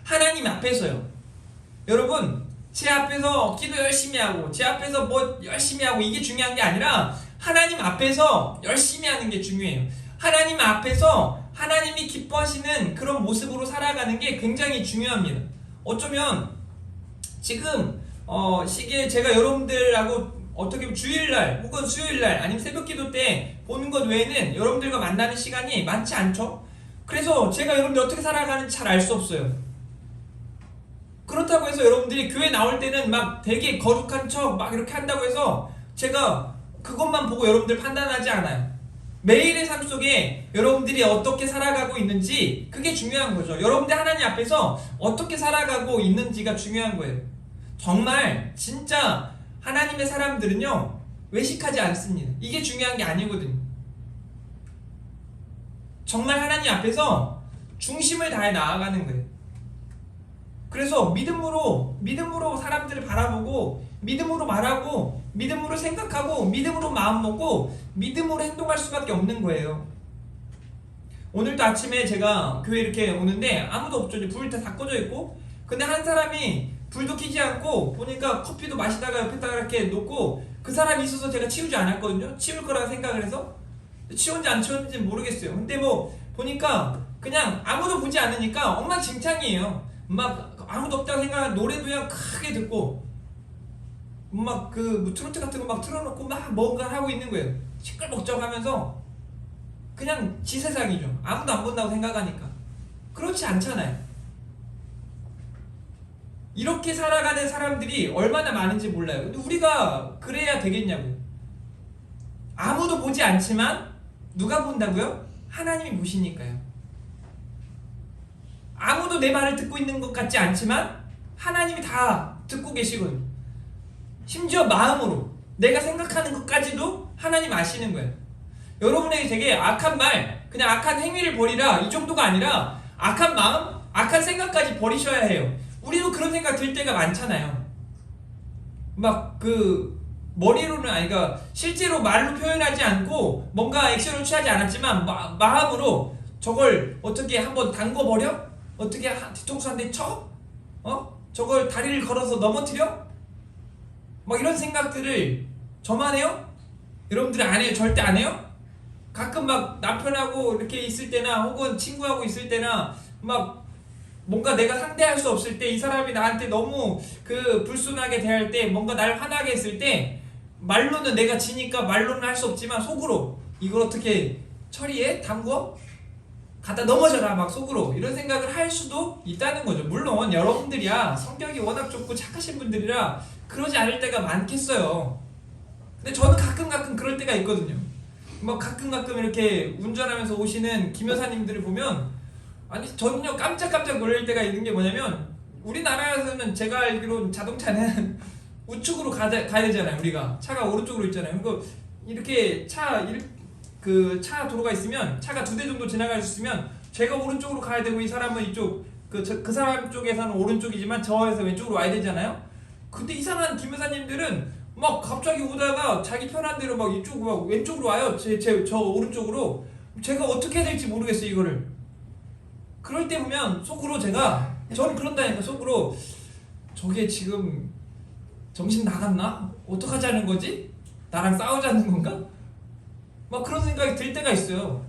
하나님 앞에서요. 여러분, 제 앞에서 기도 열심히 하고 제 앞에서 뭐 열심히 하고 이게 중요한 게 아니라 하나님 앞에서 열심히 하는 게 중요해요. 하나님 앞에서 하나님이 기뻐하시는 그런 모습으로 살아가는 게 굉장히 중요합니다. 어쩌면 지금 시기에 제가 여러분들하고 어떻게 보면 주일날 혹은 수요일날 아니면 새벽기도 때 보는 것 외에는 여러분들과 만나는 시간이 많지 않죠? 그래서 제가 여러분들 어떻게 살아가는지 잘 알 수 없어요. 그렇다고 해서 여러분들이 교회 나올 때는 막 되게 거룩한 척 막 이렇게 한다고 해서 제가 그것만 보고 여러분들 판단하지 않아요. 매일의 삶 속에 여러분들이 어떻게 살아가고 있는지, 그게 중요한 거죠. 여러분들 하나님 앞에서 어떻게 살아가고 있는지가 중요한 거예요. 정말 진짜 하나님의 사람들은요, 외식하지 않습니다. 이게 중요한 게 아니거든요. 정말 하나님 앞에서 중심을 다해 나아가는 거예요. 그래서 믿음으로 사람들을 바라보고, 믿음으로 말하고, 믿음으로 생각하고, 믿음으로 마음먹고, 믿음으로 행동할 수밖에 없는 거예요. 오늘도 아침에 제가 교회 이렇게 오는데 아무도 없죠. 불 다 꺼져 있고. 근데 한 사람이 불도 켜지 않고, 보니까 커피도 마시다가 옆에다가 이렇게 놓고, 그 사람이 있어서 제가 치우지 않았거든요. 치울 거라고 생각을 해서. 치웠는지 안 치웠는지 모르겠어요. 근데 뭐 보니까 그냥 아무도 보지 않으니까 엉망진창이에요. 막 아무도 없다고 생각하는 노래도 그냥 크게 듣고, 막 그 트로트 같은 거 막 틀어놓고 막 뭔가 하고 있는 거예요. 시끌벅적하면서 그냥 지 세상이죠. 아무도 안 본다고 생각하니까. 그렇지 않잖아요. 이렇게 살아가는 사람들이 얼마나 많은지 몰라요. 근데 우리가 그래야 되겠냐고요. 아무도 보지 않지만 누가 본다고요? 하나님이 보시니까요. 아무도 내 말을 듣고 있는 것 같지 않지만 하나님이 다 듣고 계시거든요. 심지어 마음으로 내가 생각하는 것까지도 하나님 아시는 거예요. 여러분에게 되게 악한 말, 그냥 악한 행위를 버리라 이 정도가 아니라 악한 마음, 악한 생각까지 버리셔야 해요. 우리도 그런 생각 들 때가 많잖아요. 막 머리로는 아니까 실제로 말로 표현하지 않고 뭔가 액션을 취하지 않았지만 마음으로 저걸 어떻게 한번 담궈버려? 어떻게 뒤통수 한 대 쳐? 저걸 다리를 걸어서 넘어뜨려? 막 이런 생각들을 저만 해요? 여러분들이 안 해요? 절대 안 해요? 가끔 막 남편하고 이렇게 있을 때나 혹은 친구하고 있을 때나 막 뭔가 내가 상대할 수 없을 때, 이 사람이 나한테 너무 불순하게 대할 때, 뭔가 날 화나게 했을 때, 말로는 내가 지니까 말로는 할 수 없지만 속으로 이걸 어떻게 처리해? 담궈? 갖다 넘어져라 막 속으로 이런 생각을 할 수도 있다는 거죠. 물론 여러분들이야 성격이 워낙 좋고 착하신 분들이라 그러지 않을 때가 많겠어요. 근데 저는 가끔 그럴 때가 있거든요. 막 가끔 이렇게 운전하면서 오시는 김 여사님들을 보면, 아니 저는요 깜짝 놀랄 때가 있는 게 뭐냐면, 우리나라에서는 제가 알기로 자동차는 우측으로 가야 되잖아요. 우리가 차가 오른쪽으로 있잖아요. 그리고 이렇게 차 도로가 있으면 차가 2대 정도 지나갈 수 있으면 제가 오른쪽으로 가야 되고, 이 사람은 이쪽 그 사람 쪽에서는 오른쪽이지만 저에서 왼쪽으로 와야 되잖아요. 근데 이상한 김 여사님들은 막 갑자기 오다가 자기 편한 대로 막 이쪽으로 막 왼쪽으로 와요. 저 오른쪽으로. 제가 어떻게 해야 될지 모르겠어요 이거를. 그럴 때 보면 속으로 저는 그런다니까, 속으로 저게 지금 정신 나갔나? 어떡하자는 거지? 나랑 싸우자는 건가? 막 그런 생각이 들 때가 있어요.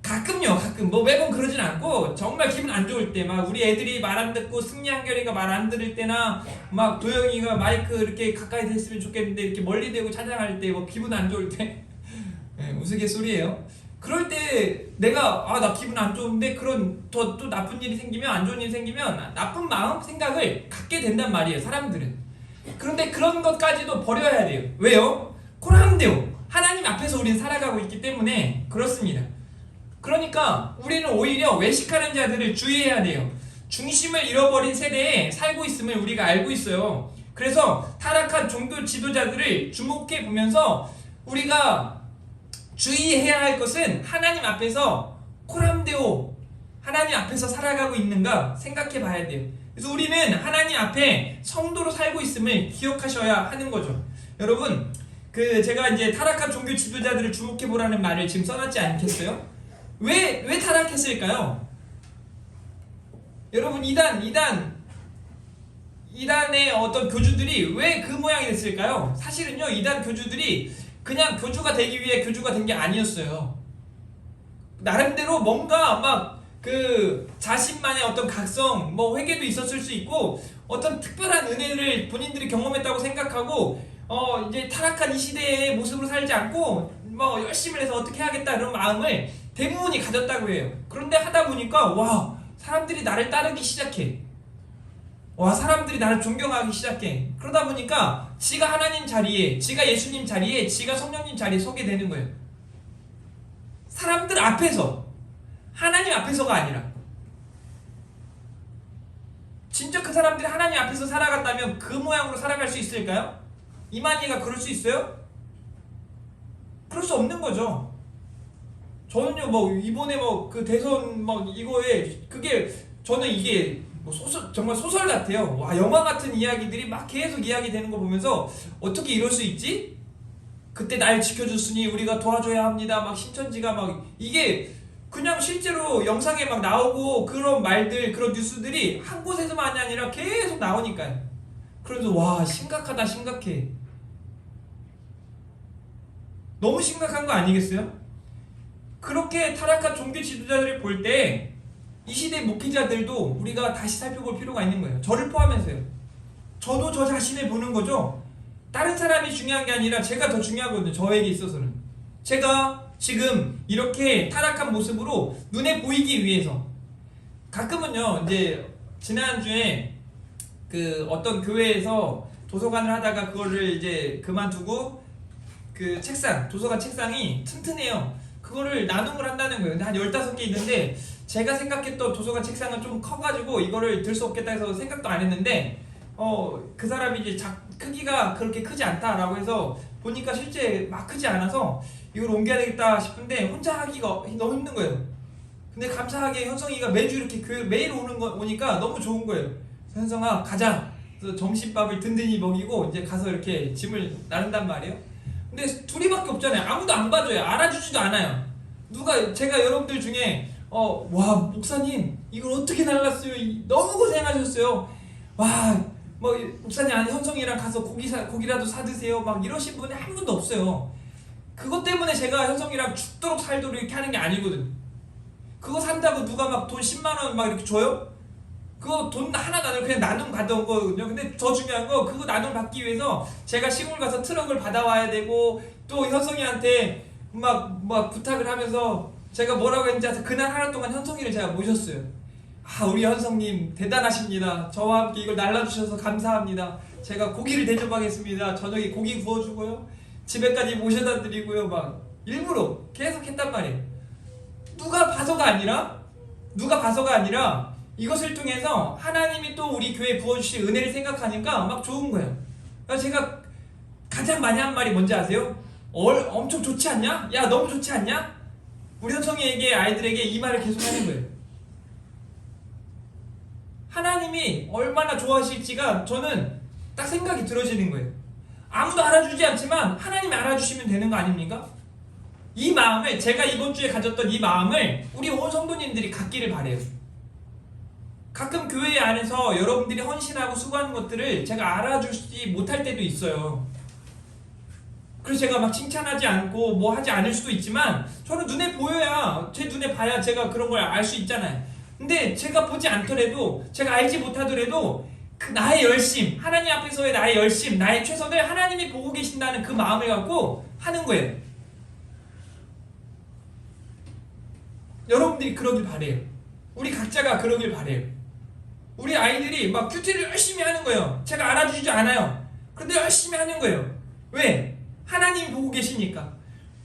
가끔요. 뭐 매번 그러진 않고, 정말 기분 안 좋을 때, 막 우리 애들이 말 안 듣고 승리 한결이가 말 안 들을 때나, 막 도영이가 마이크 이렇게 가까이 됐으면 좋겠는데 이렇게 멀리 대고 찬양할 때, 뭐 기분 안 좋을 때 네, 우스갯소리예요. 그럴 때 내가 나 기분 안 좋은데 그런 또 나쁜 일이 생기면, 안 좋은 일이 생기면 나쁜 마음, 생각을 갖게 된단 말이에요 사람들은. 그런데 그런 것까지도 버려야 돼요. 왜요? 코람데오 하나님 앞에서 우리는 살아가고 있기 때문에 그렇습니다. 그러니까 우리는 오히려 외식하는 자들을 주의해야 돼요. 중심을 잃어버린 세대에 살고 있음을 우리가 알고 있어요. 그래서 타락한 종교 지도자들을 주목해 보면서 우리가 주의해야 할 것은, 하나님 앞에서 코람데오 하나님 앞에서 살아가고 있는가 생각해 봐야 돼요. 그래서 우리는 하나님 앞에 성도로 살고 있음을 기억하셔야 하는 거죠. 여러분, 제가 이제 타락한 종교 지도자들을 주목해 보라는 말을 지금 써놨지 않겠어요? 왜 타락했을까요? 여러분, 이단의 어떤 교주들이 왜 그 모양이 됐을까요? 사실은요, 이단 교주들이 그냥 교주가 되기 위해 교주가 된 게 아니었어요. 나름대로 뭔가 막 자신만의 어떤 각성, 뭐 회개도 있었을 수 있고, 어떤 특별한 은혜를 본인들이 경험했다고 생각하고, 이제 타락한 이 시대의 모습으로 살지 않고 뭐 열심히 해서 어떻게 하겠다 이런 마음을 대부분이 가졌다고 해요. 그런데 하다 보니까 사람들이 나를 따르기 시작해. 사람들이 나를 존경하기 시작해. 그러다 보니까 지가 하나님 자리에, 지가 예수님 자리에, 지가 성령님 자리에 서게 되는 거예요. 사람들 앞에서, 하나님 앞에서가 아니라. 진짜 그 사람들이 하나님 앞에서 살아갔다면 그 모양으로 살아갈 수 있을까요? 이만희가 그럴 수 있어요? 그럴 수 없는 거죠. 저는요 뭐 이번에 뭐 그 대선 막 이거에 그게 저는 이게 뭐 소설 정말 소설 같아요. 와 영화 같은 이야기들이 막 계속 이야기되는 거 보면서 어떻게 이럴 수 있지? 그때 날 지켜줬으니 우리가 도와줘야 합니다. 막 신천지가 막 이게 그냥 실제로 영상에 막 나오고 그런 말들 그런 뉴스들이 한 곳에서만이 아니라 계속 나오니까요. 그래서 와 심각하다 심각해. 너무 심각한 거 아니겠어요? 그렇게 타락한 종교 지도자들을 볼 때 이 시대 목회자들도 우리가 다시 살펴볼 필요가 있는 거예요. 저를 포함해서요. 저도 저 자신을 보는 거죠. 다른 사람이 중요한 게 아니라 제가 더 중요하거든요. 저에게 있어서는. 제가 지금 이렇게 타락한 모습으로 눈에 보이기 위해서 가끔은요. 이제 지난주에 그 어떤 교회에서 도서관을 하다가 그거를 이제 그만두고 그 책상, 도서관 책상이 튼튼해요. 그거를 나눔을 한다는 거예요. 근데 한 15개 있는데 제가 생각했던 도서관 책상은 좀 커가지고 이거를 들 수 없겠다 해서 생각도 안 했는데 그 사람이 이제 크기가 그렇게 크지 않다라고 해서 보니까 실제 막 크지 않아서 이걸 옮겨야 되겠다 싶은데 혼자 하기가 너무 힘든 거예요. 근데 감사하게 현성이가 매주 이렇게 교회 매일 오니까 너무 좋은 거예요. 현성아 가자. 그래서 점심밥을 든든히 먹이고 이제 가서 이렇게 짐을 나른단 말이에요. 근데 둘이밖에 없잖아요. 아무도 안 봐줘요. 알아주지도 않아요. 제가 여러분들 중에 와 목사님 이걸 어떻게 날랐어요? 너무 고생하셨어요. 와 뭐 목사님 아니 현성이랑 가서 고기라도 사 드세요. 막 이러신 분이 한 분도 없어요. 그것 때문에 제가 현성이랑 죽도록 살도록 이렇게 하는 게 아니거든. 그거 산다고 누가 막 돈 10만 원 막 이렇게 줘요? 그거 돈 하나도 아니고 그냥 나눔 받아온 거거든요. 근데 더 중요한 거 그거 나눔 받기 위해서 제가 시골 가서 트럭을 받아와야 되고 또 현성이한테 막 부탁을 하면서 제가 뭐라고 했는지 아세요? 그날 하루 동안 현성이를 제가 모셨어요. 아 우리 현성님 대단하십니다. 저와 함께 이걸 날라주셔서 감사합니다. 제가 고기를 대접하겠습니다. 저녁에 고기 구워주고요. 집에까지 모셔다 드리고요. 막 일부러 계속 했단 말이에요. 누가 봐서가 아니라 이것을 통해서 하나님이 또 우리 교회에 부어주실 은혜를 생각하니까 막 좋은 거예요. 그래서 제가 가장 많이 한 말이 뭔지 아세요? 엄청 좋지 않냐? 야 너무 좋지 않냐? 우리 현성이에게 아이들에게 이 말을 계속 하는 거예요. 하나님이 얼마나 좋아하실지가 저는 딱 생각이 들어지는 거예요. 아무도 알아주지 않지만 하나님이 알아주시면 되는 거 아닙니까? 이 마음을 제가 이번 주에 가졌던 이 마음을 우리 온 성도님들이 갖기를 바래요. 가끔 교회 안에서 여러분들이 헌신하고 수고하는 것들을 제가 알아주지 못할 때도 있어요. 그래서 제가 막 칭찬하지 않고 뭐 하지 않을 수도 있지만 저는 눈에 보여야 제 눈에 봐야 제가 그런 걸 알 수 있잖아요. 근데 제가 보지 않더라도 제가 알지 못하더라도 그 나의 열심, 하나님 앞에서의 나의 열심, 나의 최선을 하나님이 보고 계신다는 그 마음을 갖고 하는 거예요. 여러분들이 그러길 바래요. 우리 각자가 그러길 바래요. 우리 아이들이 막 큐티를 열심히 하는 거예요. 제가 알아주지 않아요. 그런데 열심히 하는 거예요. 왜? 하나님이 보고 계시니까.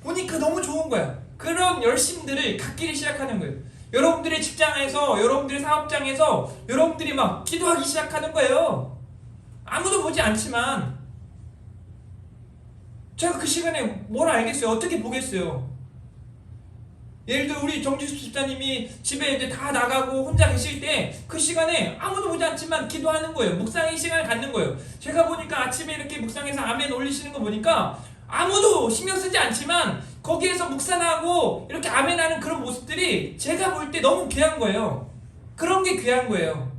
보니까 너무 좋은 거야. 그런 열심들을 갖기를 시작하는 거예요. 여러분들의 직장에서, 여러분들의 사업장에서 여러분들이 막 기도하기 시작하는 거예요. 아무도 보지 않지만 제가 그 시간에 뭘 알겠어요? 어떻게 보겠어요? 예를 들어 우리 정지수 집사님이 집에 이제 다 나가고 혼자 계실 때 그 시간에 아무도 보지 않지만 기도하는 거예요. 묵상의 시간을 갖는 거예요. 제가 보니까 아침에 이렇게 묵상해서 아멘 올리시는 거 보니까 아무도 신경 쓰지 않지만 거기에서 묵상하고 이렇게 아멘하는 그런 모습들이 제가 볼 때 너무 귀한 거예요. 그런 게 귀한 거예요.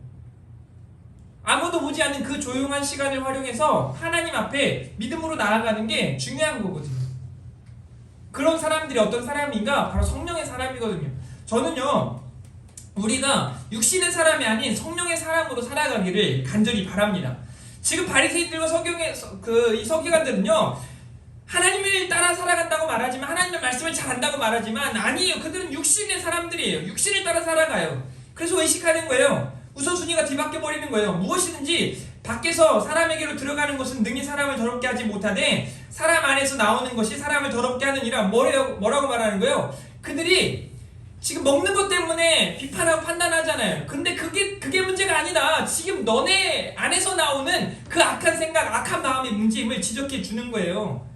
아무도 보지 않는 그 조용한 시간을 활용해서 하나님 앞에 믿음으로 나아가는 게 중요한 거거든요. 그런 사람들이 어떤 사람인가? 바로 성령의 사람이거든요. 저는요, 우리가 육신의 사람이 아닌 성령의 사람으로 살아가기를 간절히 바랍니다. 지금 바리새인들과 이 서기관들은요, 하나님을 따라 살아간다고 말하지만, 하나님의 말씀을 잘 안다고 말하지만 아니에요. 그들은 육신의 사람들이에요. 육신을 따라 살아가요. 그래서 의식하는 거예요. 우선순위가 뒤바뀌어 버리는 거예요. 무엇이든지 밖에서 사람에게로 들어가는 것은 능히 사람을 더럽게 하지 못하되 사람 안에서 나오는 것이 사람을 더럽게 하느니라. 뭐라고 말하는 거예요? 그들이 지금 먹는 것 때문에 비판하고 판단하잖아요. 근데 그게 문제가 아니다. 지금 너네 안에서 나오는 그 악한 생각, 악한 마음의 문제임을 지적해 주는 거예요.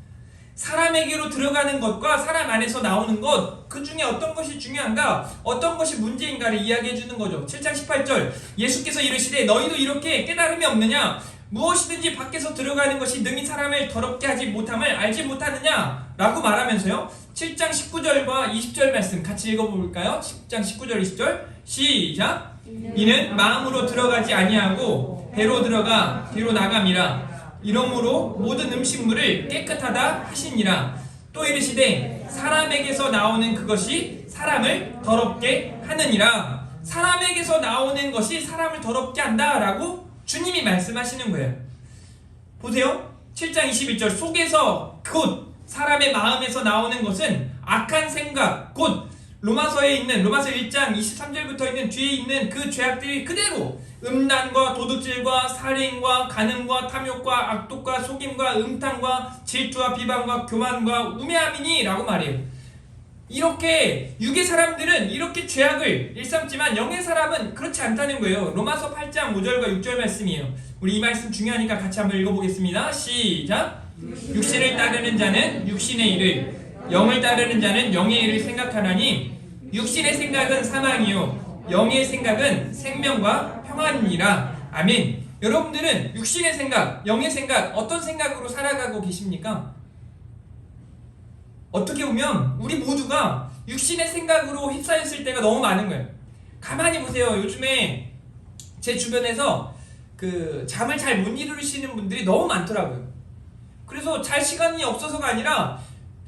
사람에게로 들어가는 것과 사람 안에서 나오는 것, 그 중에 어떤 것이 중요한가, 어떤 것이 문제인가를 이야기해 주는 거죠. 7장 18절, 예수께서 이르시되 너희도 이렇게 깨달음이 없느냐? 무엇이든지 밖에서 들어가는 것이 능히 사람을 더럽게 하지 못함을 알지 못하느냐? 라고 말하면서요, 7장 19절과 20절 말씀 같이 읽어볼까요? 10장 19절 20절 시작. 이는 마음으로 들어가지 아니하고 배로 들어가 뒤로 나감이라. 이러므로 모든 음식물을 깨끗하다 하시니라. 또 이르시되 사람에게서 나오는 그것이 사람을 더럽게 하느니라. 사람에게서 나오는 것이 사람을 더럽게 한다라고 주님이 말씀하시는 거예요. 보세요. 7장 21절 속에서 곧 사람의 마음에서 나오는 것은 악한 생각, 곧 로마서에 있는 로마서 1장 23절부터 있는 뒤에 있는 그 죄악들이 그대로 음란과 도둑질과 살인과 간음과 탐욕과 악독과 속임과 음탕과 질투와 비방과 교만과 우매함이니 라고 말해요. 이렇게 육의 사람들은 이렇게 죄악을 일삼지만 영의 사람은 그렇지 않다는 거예요. 로마서 8장 5절과 6절 말씀이에요. 우리 이 말씀 중요하니까 같이 한번 읽어보겠습니다. 시작. 육신을 따르는 자는 육신의 일을, 영을 따르는 자는 영의 일을 생각하나니 육신의 생각은 사망이요 영의 생각은 생명과 평안이니라. 아멘. 여러분들은 육신의 생각, 영의 생각, 어떤 생각으로 살아가고 계십니까? 어떻게 보면 우리 모두가 육신의 생각으로 휩싸였을 때가 너무 많은 거예요. 가만히 보세요. 요즘에 제 주변에서 그 잠을 잘 못 이루시는 분들이 너무 많더라고요. 그래서 잘 시간이 없어서가 아니라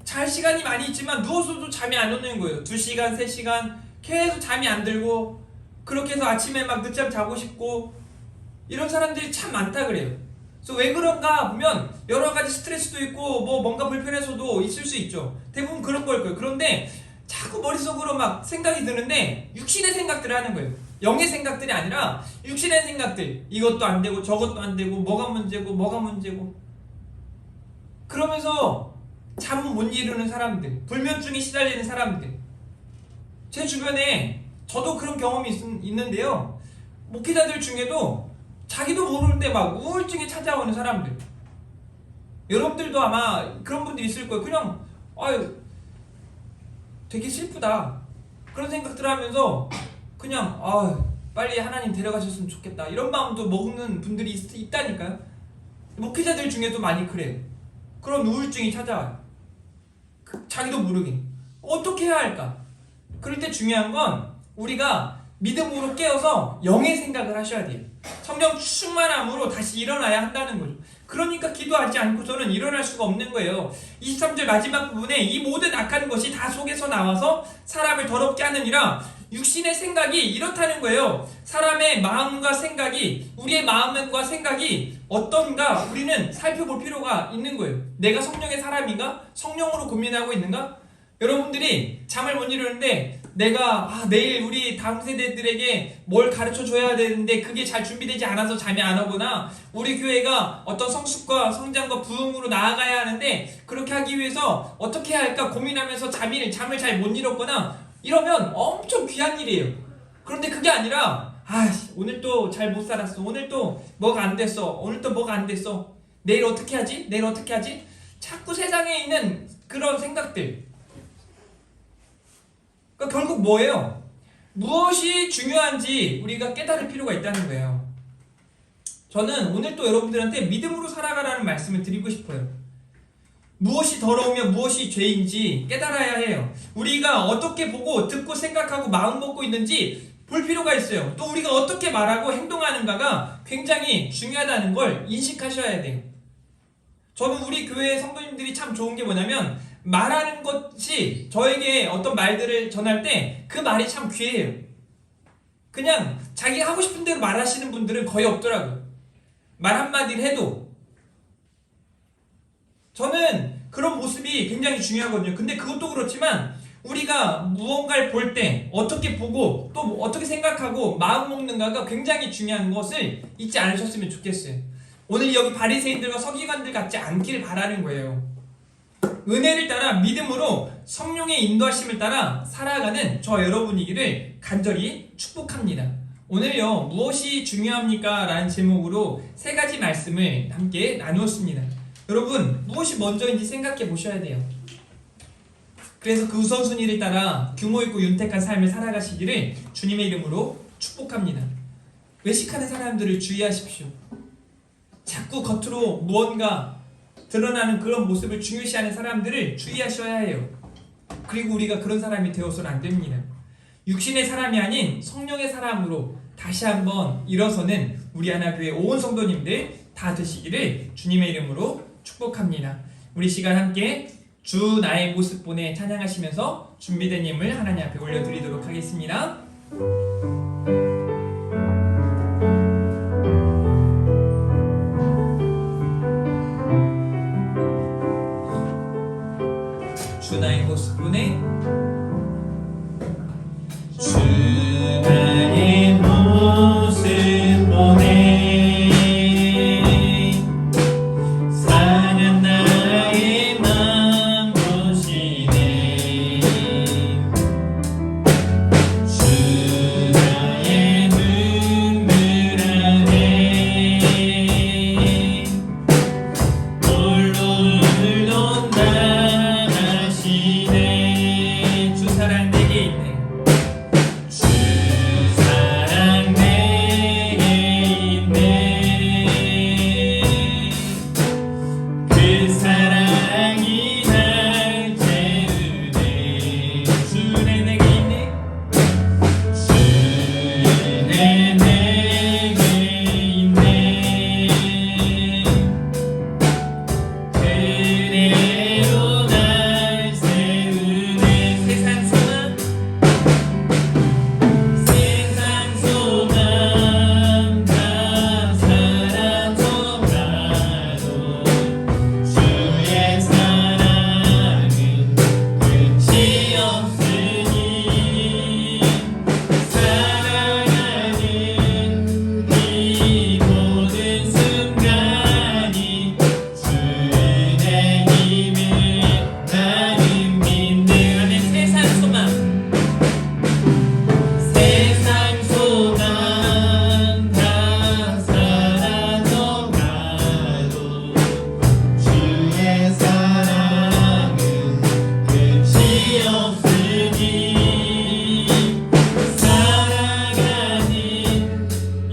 잘 시간이 많이 있지만 누워서도 잠이 안 오는 거예요. 2시간, 3시간 계속 잠이 안 들고, 그렇게 해서 아침에 막 늦잠 자고 싶고, 이런 사람들이 참 많다 그래요. 그래서 왜 그런가 보면 여러 가지 스트레스도 있고 뭐 뭔가 불편해서도 있을 수 있죠. 대부분 그런 걸 거예요. 그런데 자꾸 머릿속으로 막 생각이 드는데 육신의 생각들을 하는 거예요. 영의 생각들이 아니라 육신의 생각들. 이것도 안 되고 저것도 안 되고 뭐가 문제고 그러면서 잠 못 이루는 사람들, 불면증에 시달리는 사람들. 제 주변에 저도 그런 경험이 있는데요. 목회자들 중에도 자기도 모르는데 막 우울증이 찾아오는 사람들. 여러분들도 아마 그런 분들이 있을 거예요. 그냥 아유 되게 슬프다 그런 생각들 하면서 그냥 빨리 하나님 데려가셨으면 좋겠다 이런 마음도 먹는 분들이 있다니까요. 목회자들 중에도 많이 그래요. 그런 우울증이 찾아와요. 자기도 모르게 어떻게 해야 할까? 그럴 때 중요한 건 우리가 믿음으로 깨어서 영의 생각을 하셔야 돼요. 성령 충만함으로 다시 일어나야 한다는 거죠. 그러니까 기도하지 않고서는 일어날 수가 없는 거예요. 23절 마지막 부분에 이 모든 악한 것이 다 속에서 나와서 사람을 더럽게 하느니라. 육신의 생각이 이렇다는 거예요. 사람의 마음과 생각이, 우리의 마음과 생각이 어떤가 우리는 살펴볼 필요가 있는 거예요. 내가 성령의 사람인가? 성령으로 고민하고 있는가? 여러분들이 잠을 못 이루는데 내가 내일 우리 다음 세대들에게 뭘 가르쳐 줘야 되는데 그게 잘 준비되지 않아서 잠이 안 오거나, 우리 교회가 어떤 성숙과 성장과 부흥으로 나아가야 하는데 그렇게 하기 위해서 어떻게 해야 할까 고민하면서 잠을 잘 못 이뤘거나 이러면 엄청 귀한 일이에요. 그런데 그게 아니라 오늘 또 잘 못 살았어, 오늘 또 뭐가 안 됐어, 오늘 또 뭐가 안 됐어, 내일 어떻게 하지? 자꾸 세상에 있는 그런 생각들. 그러니까 결국 뭐예요? 무엇이 중요한지 우리가 깨달을 필요가 있다는 거예요. 저는 오늘 또 여러분들한테 믿음으로 살아가라는 말씀을 드리고 싶어요. 무엇이 더러우며 무엇이 죄인지 깨달아야 해요. 우리가 어떻게 보고 듣고 생각하고 마음 먹고 있는지 볼 필요가 있어요. 또 우리가 어떻게 말하고 행동하는가가 굉장히 중요하다는 걸 인식하셔야 돼요. 저는 우리 교회 성도님들이 참 좋은 게 뭐냐면 말하는 것이, 저에게 어떤 말들을 전할 때 그 말이 참 귀해요. 그냥 자기가 하고 싶은 대로 말하시는 분들은 거의 없더라고요. 말 한마디를 해도. 저는 그런 모습이 굉장히 중요하거든요. 근데 그것도 그렇지만 우리가 무언가를 볼 때 어떻게 보고 또 어떻게 생각하고 마음 먹는가가 굉장히 중요한 것을 잊지 않으셨으면 좋겠어요. 오늘 여기 바리새인들과 서기관들 같지 않기를 바라는 거예요. 은혜를 따라 믿음으로 성령의 인도하심을 따라 살아가는 저 여러분이기를 간절히 축복합니다. 오늘요 무엇이 중요합니까? 라는 제목으로 세 가지 말씀을 함께 나누었습니다. 여러분 무엇이 먼저인지 생각해 보셔야 돼요. 그래서 그 우선순위를 따라 규모 있고 윤택한 삶을 살아가시기를 주님의 이름으로 축복합니다. 외식하는 사람들을 주의하십시오. 자꾸 겉으로 무언가 드러나는 그런 모습을 중요시하는 사람들을 주의하셔야 해요. 그리고 우리가 그런 사람이 되어서는 안 됩니다. 육신의 사람이 아닌 성령의 사람으로 다시 한번 일어서는 우리 하나교회 온 성도님들 다 되시기를 주님의 이름으로 축복합니다. 우리 시간 함께 주 나의 모습 보내 찬양하시면서 준비된 예물 하나님 앞에 올려드리도록 하겠습니다. 주 나의 모습 보내 주 나의 모습 보내 사는 나의 맘 보시네 주 나의 눈물 안에 홀로 울던 하시네 주 사랑 내게 있네. 주 사랑 내게 있네 그 사랑이 날 채우네 주내 내게 있네. 주내 내게 있네 그대로 날 세우네 세상 소망 세상 소망 다 사라져가도 주의 사랑은 끝이 없으니 살아가는 이 모든 순간이 주의 힘을 나는 믿네 아멘. 세상 소망 세상 소망 다 사라져가도 주의 사랑은 끝이 없으니 살아가는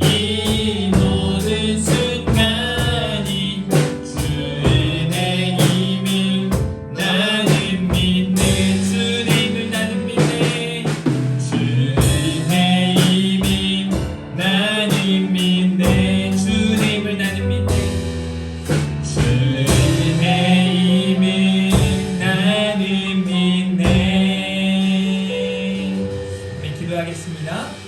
이 모든 순간이 주의 힘을 나는 믿네 주의 힘을 나는 믿네 주의 힘이 나는 믿네 주의 힘을 나는 믿네 주의 힘을 나는 믿네 우리 기도하겠습니다.